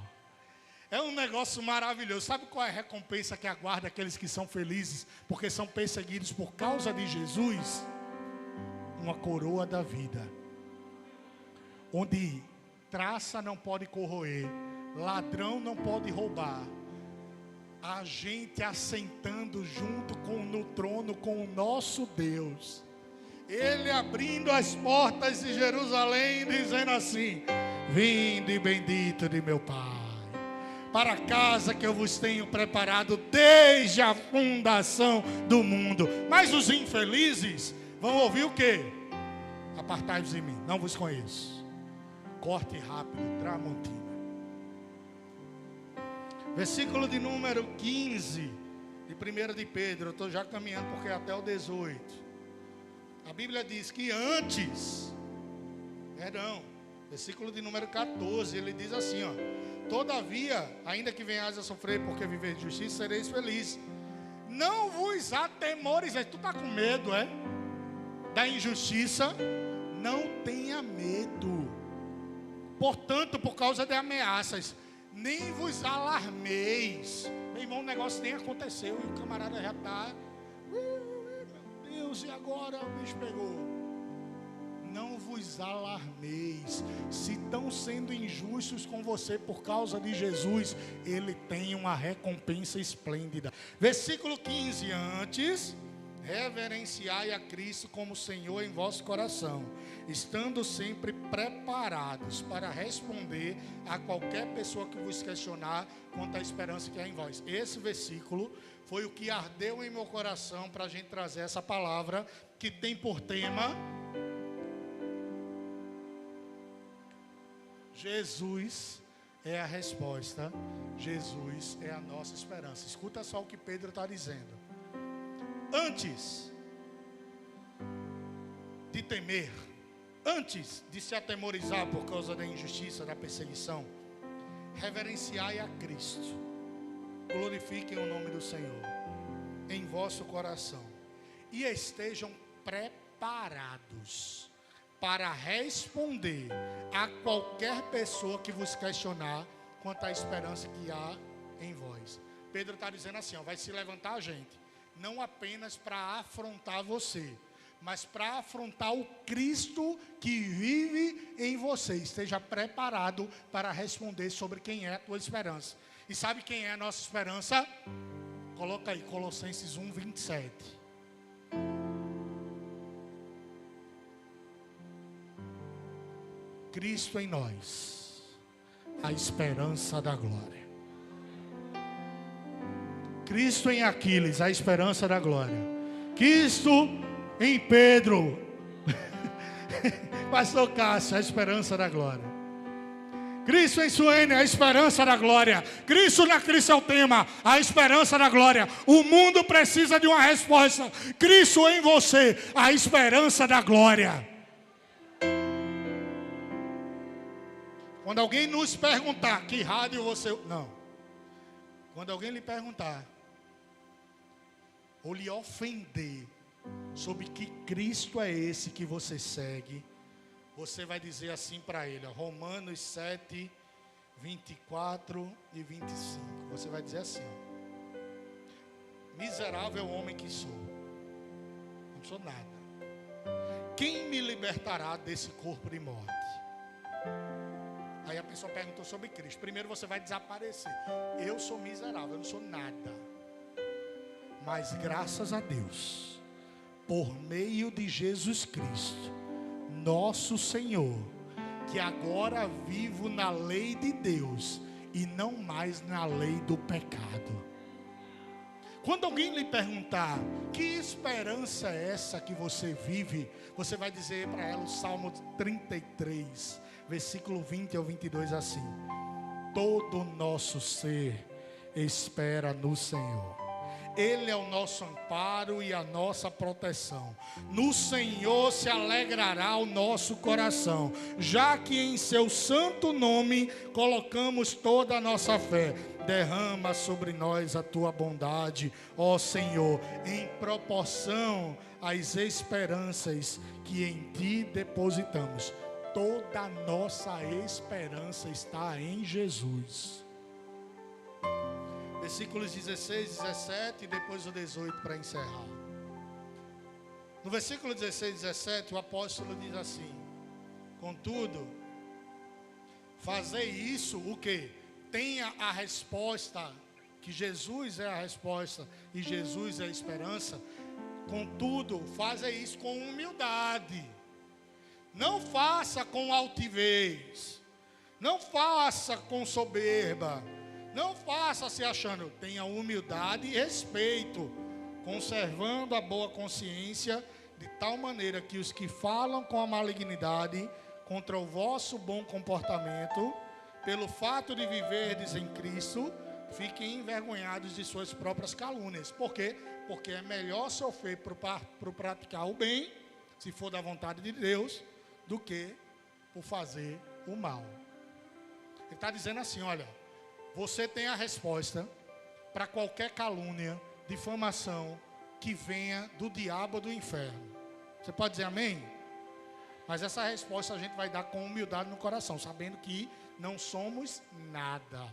É um negócio maravilhoso. Sabe qual é a recompensa que aguarda aqueles que são felizes porque são perseguidos por causa de Jesus? Uma coroa da vida, onde traça não pode corroer, ladrão não pode roubar. A gente assentando junto no trono com o nosso Deus. Ele abrindo as portas de Jerusalém, dizendo assim: vinde bendito de meu Pai, para a casa que eu vos tenho preparado desde a fundação do mundo. Mas os infelizes vão ouvir o quê? Apartai-vos de mim, não vos conheço. Corte rápido, Tramontina. Versículo de número 15 de 1 de Pedro. Eu estou já caminhando porque é até o 18. A Bíblia diz que versículo de número 14, ele diz assim, ó: todavia, ainda que venhais a sofrer porque viver de justiça, sereis felizes. Não vos atemorizei. Tu está com medo, da injustiça? Não tenha medo. Portanto, por causa de ameaças, nem vos alarmeis. Meu irmão, o negócio nem aconteceu e o camarada já está, meu Deus, e agora o bicho pegou. Não vos alarmeis. Se estão sendo injustos com você por causa de Jesus, Ele tem uma recompensa esplêndida. Versículo 15, antes: reverenciai a Cristo como Senhor em vosso coração, estando sempre preparados para responder a qualquer pessoa que vos questionar quanto à esperança que há em vós. Esse versículo foi o que ardeu em meu coração para a gente trazer essa palavra, que tem por tema: Jesus é a resposta, Jesus é a nossa esperança. Escuta só o que Pedro está dizendo. Antes de temer, antes de se atemorizar por causa da injustiça, da perseguição, reverenciai a Cristo. Glorifiquem o nome do Senhor em vosso coração e estejam preparados para responder a qualquer pessoa que vos questionar quanto à esperança que há em vós. Pedro está dizendo assim, vai se levantar a gente, não apenas para afrontar você, mas para afrontar o Cristo que vive em você. Esteja preparado para responder sobre quem é a tua esperança. E sabe quem é a nossa esperança? Coloca aí, Colossenses 1, 27. Cristo em nós, a esperança da glória. Cristo em Aquiles, a esperança da glória. Cristo em Pedro, Pastor Cássio, a esperança da glória. Cristo em Suene, a esperança da glória. Cristo na Cristotema, a esperança da glória. O mundo precisa de uma resposta. Cristo em você, a esperança da glória. Quando alguém nos perguntar que rádio você... Não. Quando alguém lhe perguntar ou lhe ofender sobre que Cristo é esse que você segue, você vai dizer assim para ele, Romanos 7, 24 e 25. Você vai dizer assim, ó: miserável homem que sou, não sou nada. Quem me libertará desse corpo de morte? Aí a pessoa perguntou sobre Cristo. Primeiro você vai desaparecer. Eu sou miserável, eu não sou nada. Mas graças a Deus, por meio de Jesus Cristo, nosso Senhor, que agora vivo na lei de Deus e não mais na lei do pecado. Quando alguém lhe perguntar que esperança é essa que você vive, você vai dizer para ela o Salmo 33, versículo 20 ao 22 assim: todo o nosso ser espera no Senhor. Ele é o nosso amparo e a nossa proteção. No Senhor se alegrará o nosso coração, já que em seu santo nome colocamos toda a nossa fé. Derrama sobre nós a tua bondade, ó Senhor, em proporção às esperanças que em ti depositamos. Toda a nossa esperança está em Jesus. Versículos 16, 17 e depois o 18 para encerrar. No versículo 16 e 17, o apóstolo diz assim: contudo, fazei isso o quê? Tenha a resposta, que Jesus é a resposta e Jesus é a esperança. Contudo, faça isso com humildade. Não faça com altivez. Não faça com soberba. Não faça se achando. Tenha humildade e respeito, conservando a boa consciência, de tal maneira que os que falam com a malignidade contra o vosso bom comportamento, pelo fato de viverdes em Cristo, fiquem envergonhados de suas próprias calúnias. Por quê? Porque é melhor sofrer por praticar o bem, se for da vontade de Deus, do que por fazer o mal. Ele está dizendo assim, olha, você tem a resposta para qualquer calúnia, difamação que venha do diabo ou do inferno. Você pode dizer amém? Mas essa resposta a gente vai dar com humildade no coração, sabendo que não somos nada.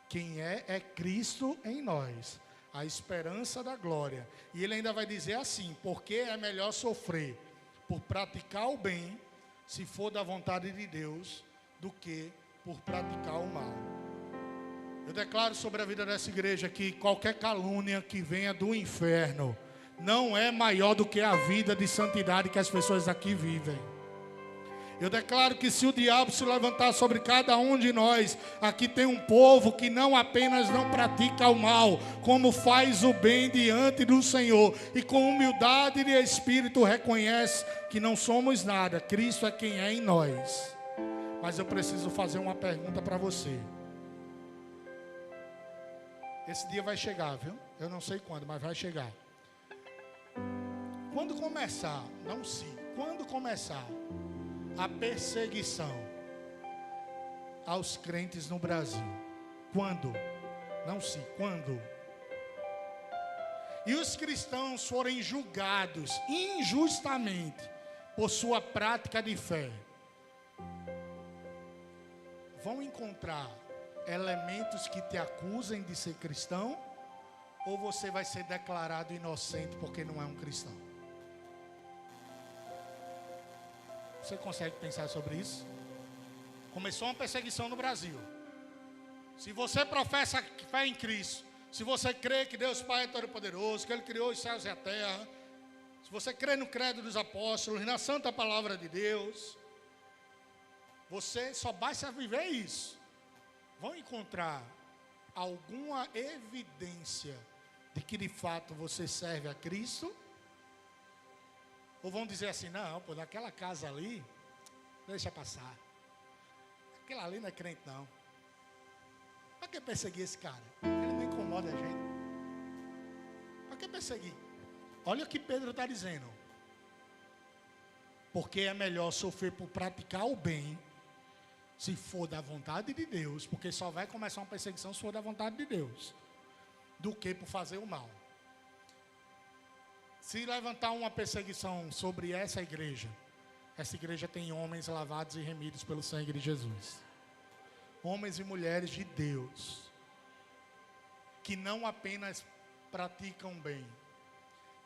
Quem é Cristo em nós, a esperança da glória. E ele ainda vai dizer assim: porque é melhor sofrer por praticar o bem, se for da vontade de Deus, do que por praticar o mal. Eu declaro sobre a vida dessa igreja que qualquer calúnia que venha do inferno não é maior do que a vida de santidade que as pessoas aqui vivem. Eu declaro que se o diabo se levantar sobre cada um de nós, aqui tem um povo que não apenas não pratica o mal, como faz o bem diante do Senhor, e com humildade de espírito reconhece que não somos nada, Cristo é quem é em nós. Mas eu preciso fazer uma pergunta para você. Esse dia vai chegar, viu? Eu não sei quando, mas vai chegar. Quando começar, não se, quando começar a perseguição aos crentes no Brasil? Quando? Não se, quando? E os cristãos forem julgados injustamente por sua prática de fé, vão encontrar elementos que te acusem de ser cristão? Ou você vai ser declarado inocente porque não é um cristão? Você consegue pensar sobre isso? Começou uma perseguição no Brasil. Se você professa fé em Cristo, se você crê que Deus Pai é todo-poderoso, que Ele criou os céus e a terra, se você crê no credo dos apóstolos, na santa palavra de Deus, você só basta viver isso. Vão encontrar alguma evidência de que de fato você serve a Cristo? Ou vão dizer assim: não, pô, daquela casa ali, deixa passar. Aquela ali não é crente não. Para que perseguir esse cara? Ele não incomoda a gente. Para que perseguir? Olha o que Pedro está dizendo. Porque é melhor sofrer por praticar o bem, se for da vontade de Deus, porque só vai começar uma perseguição se for da vontade de Deus, do que por fazer o mal. Se levantar uma perseguição sobre essa igreja tem homens lavados e remidos pelo sangue de Jesus. homens e mulheres de Deus, que não apenas praticam bem,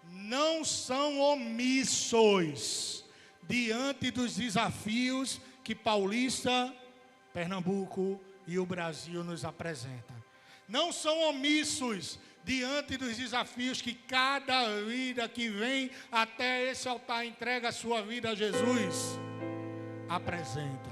não são omissos diante dos desafios que Paulista, Pernambuco e o Brasil nos apresentam. Não são omissos diante dos desafios que cada vida que vem até esse altar entrega a sua vida a Jesus apresenta.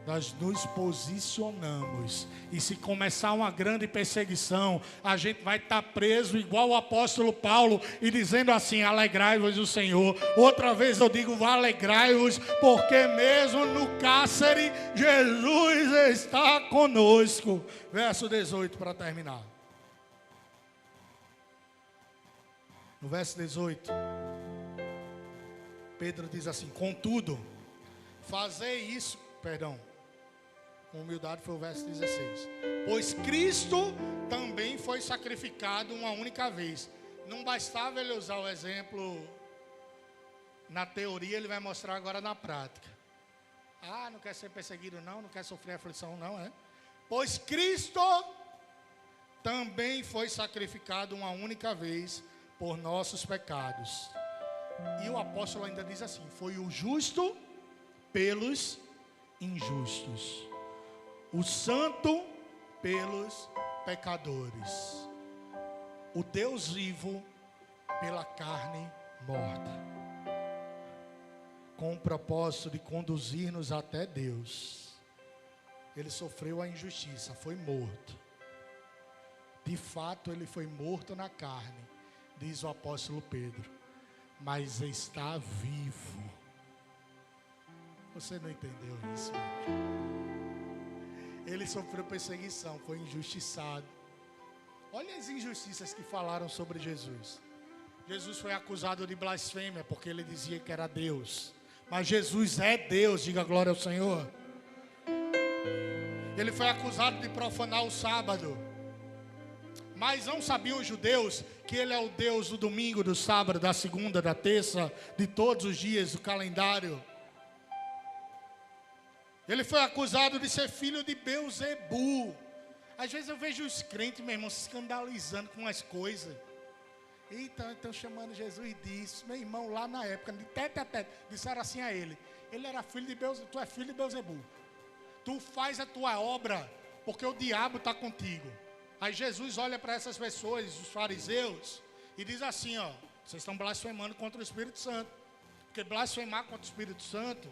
Nós nos posicionamos, e se começar uma grande perseguição, a gente vai estar preso igual o apóstolo Paulo, e dizendo assim: alegrai-vos o Senhor. Outra vez eu digo: alegrai-vos, porque mesmo no cárcere Jesus está conosco. Verso 18 para terminar. No verso 18, Pedro diz assim: contudo, fazei isso, com humildade foi o verso 16. Pois Cristo também foi sacrificado uma única vez. Não bastava ele usar o exemplo na teoria, ele vai mostrar agora na prática. Ah, não quer ser perseguido não quer sofrer aflição não, é? Pois Cristo também foi sacrificado uma única vez por nossos pecados. E o apóstolo ainda diz assim: foi o justo pelos injustos, o santo pelos pecadores, o Deus vivo pela carne morta, com o propósito de conduzir-nos até Deus. Ele sofreu a injustiça, foi morto. De fato, ele foi morto na carne, diz o apóstolo Pedro, mas está vivo. Você não entendeu isso? Ele sofreu perseguição, foi injustiçado. Olha as injustiças que falaram sobre Jesus. Jesus foi acusado de blasfêmia porque ele dizia que era Deus. Mas Jesus é Deus, diga glória ao Senhor. Ele foi acusado de profanar o sábado. Mas não sabiam os judeus que ele é o Deus do domingo, do sábado, da segunda, da terça, de todos os dias do calendário. Ele foi acusado de ser filho de Beuzebu. Às vezes eu vejo os crentes, meu irmão, se escandalizando com as coisas. Eita, estão chamando Jesus disso. Meu irmão, lá na época, de tete a tete, disseram assim a ele: ele era filho de Beuzebu, tu é filho de Beuzebu. Tu faz a tua obra porque o diabo está contigo. Aí Jesus olha para essas pessoas, os fariseus, e diz assim: ó, vocês estão blasfemando contra o Espírito Santo. Porque blasfemar contra o Espírito Santo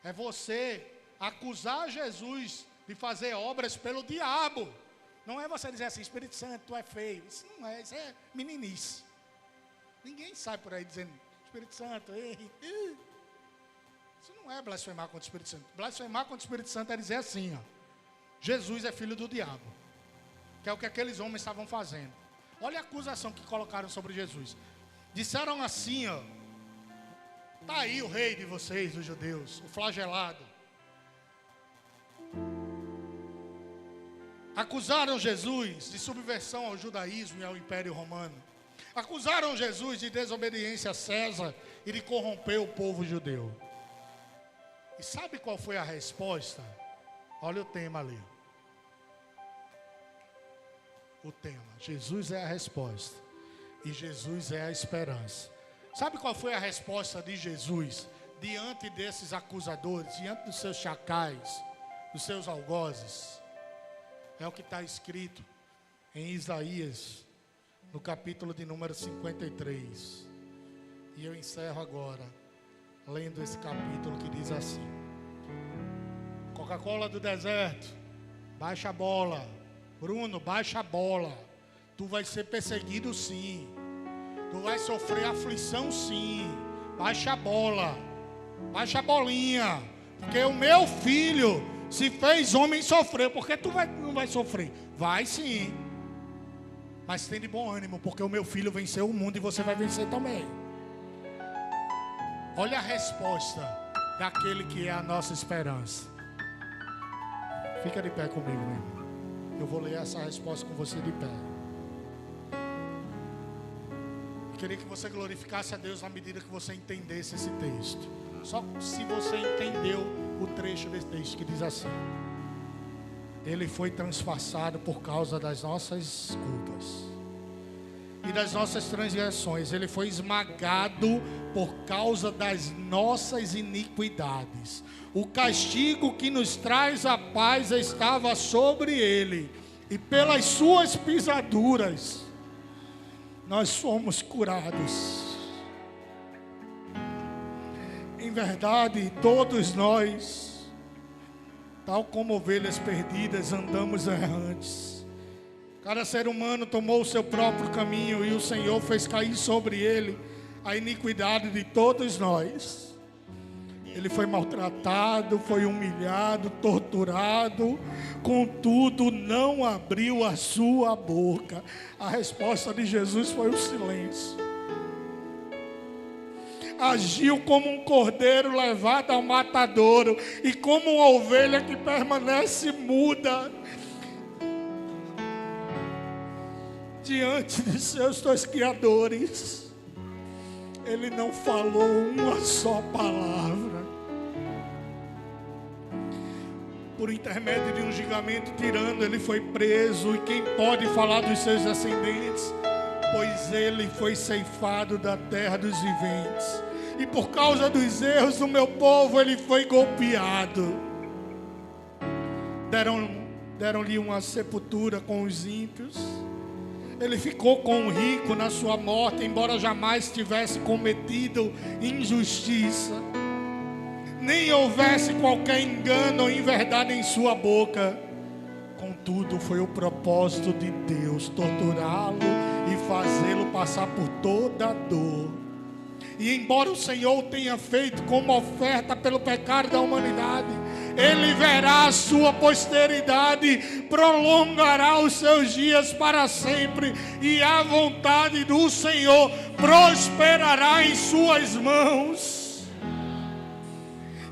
é você acusar Jesus de fazer obras pelo diabo. Não é você dizer assim: Espírito Santo, tu é feio. Isso não é, isso é meninice. Ninguém sai por aí dizendo: Espírito Santo, ei. Isso não é blasfemar contra o Espírito Santo. Blasfemar contra o Espírito Santo é dizer assim: ó, Jesus é filho do diabo. Que é o que aqueles homens estavam fazendo. Olha a acusação que colocaram sobre Jesus. Disseram assim, ó: está aí o rei de vocês, os judeus, o flagelado. Acusaram Jesus de subversão ao judaísmo e ao Império Romano. Acusaram Jesus de desobediência a César e de corromper o povo judeu. E sabe qual foi a resposta? Olha o tema ali. O tema: Jesus é a resposta e Jesus é a esperança. Sabe qual foi a resposta de Jesus diante desses acusadores, diante dos seus chacais, dos seus algozes? É o que está escrito em Isaías, no capítulo de número 53. E eu encerro agora lendo esse capítulo que diz assim: Coca-Cola do deserto, baixa a bola. Bruno, baixa a bola. Tu vai ser perseguido sim. Tu vai sofrer aflição sim. Baixa a bola. Baixa a bolinha. Porque o meu filho se fez homem e sofreu. Por que tu não vai sofrer? Vai sim. Mas tem de bom ânimo, porque o meu filho venceu o mundo e você vai vencer também. Olha a resposta daquele que é a nossa esperança. Fica de pé comigo, meu irmão. Eu vou ler essa resposta com você de pé. Eu queria que você glorificasse a Deus na medida que você entendesse esse texto. Só se você entendeu o trecho desse texto que diz assim: Ele foi transpassado por causa das nossas culpas e das nossas transgressões. Ele foi esmagado por causa das nossas iniquidades. O castigo que nos traz a paz estava sobre ele, e pelas suas pisaduras nós fomos curados. Em verdade, todos nós, tal como ovelhas perdidas, andamos errantes. Cada ser humano tomou o seu próprio caminho, e o Senhor fez cair sobre ele a iniquidade de todos nós. Ele foi maltratado, foi humilhado, torturado, contudo não abriu a sua boca. A resposta de Jesus foi o silêncio. Agiu como um cordeiro levado ao matadouro, e como uma ovelha que permanece muda diante de seus tosquiadores. Ele não falou uma só palavra. Por intermédio de um julgamento tirano, ele foi preso. E quem pode falar dos seus descendentes? Pois ele foi ceifado da terra dos viventes. E por causa dos erros do meu povo, ele foi golpeado. Deram-lhe uma sepultura com os ímpios. Ele ficou com o rico na sua morte, embora jamais tivesse cometido injustiça, nem houvesse qualquer engano ou inverdade em sua boca. Contudo, foi o propósito de Deus torturá-lo e fazê-lo passar por toda a dor. E embora o Senhor o tenha feito como oferta pelo pecado da humanidade, Ele verá a sua posteridade, prolongará os seus dias para sempre, e a vontade do Senhor prosperará em suas mãos.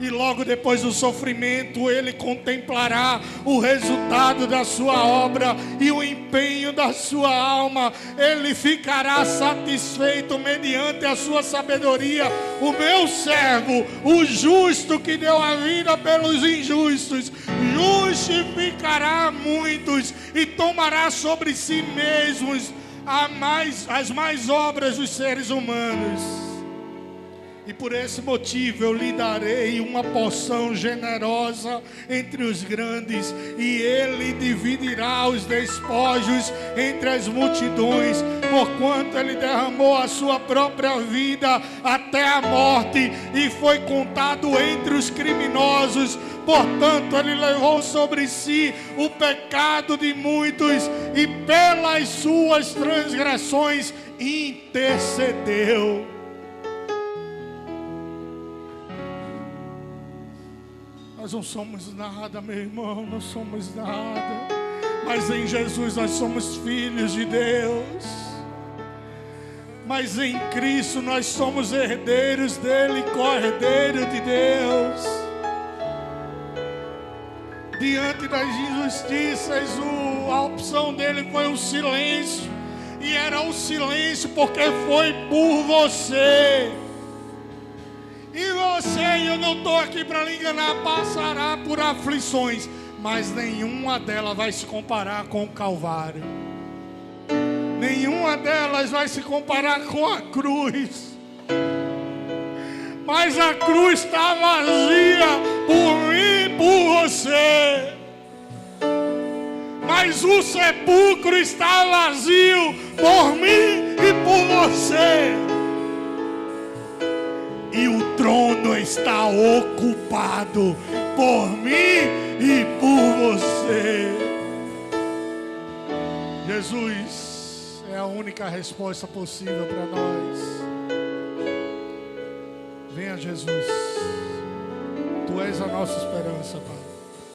E logo depois do sofrimento, Ele contemplará o resultado da sua obra e o empenho da sua alma. Ele ficará satisfeito mediante a sua sabedoria. O meu servo, o justo que deu a vida pelos injustos, justificará muitos e tomará sobre si mesmos as mais obras dos seres humanos. E por esse motivo eu lhe darei uma porção generosa entre os grandes, e ele dividirá os despojos entre as multidões, porquanto ele derramou a sua própria vida até a morte e foi contado entre os criminosos. Portanto, ele levou sobre si o pecado de muitos e pelas suas transgressões intercedeu. Nós não somos nada, meu irmão, não somos nada. Mas em Jesus nós somos filhos de Deus. Mas em Cristo nós somos herdeiros dele, co-herdeiro de Deus. Diante das injustiças, a opção dele foi o silêncio. E era o silêncio porque foi por você. E você, eu não estou aqui para lhe enganar, passará por aflições, mas nenhuma delas vai se comparar com o Calvário. Nenhuma delas vai se comparar com a cruz. Mas a cruz está vazia por mim e por você. Mas o sepulcro está vazio por mim e por você. E o trono está ocupado por mim e por você. Jesus é a única resposta possível para nós. Venha, Jesus. Tu és a nossa esperança, Pai.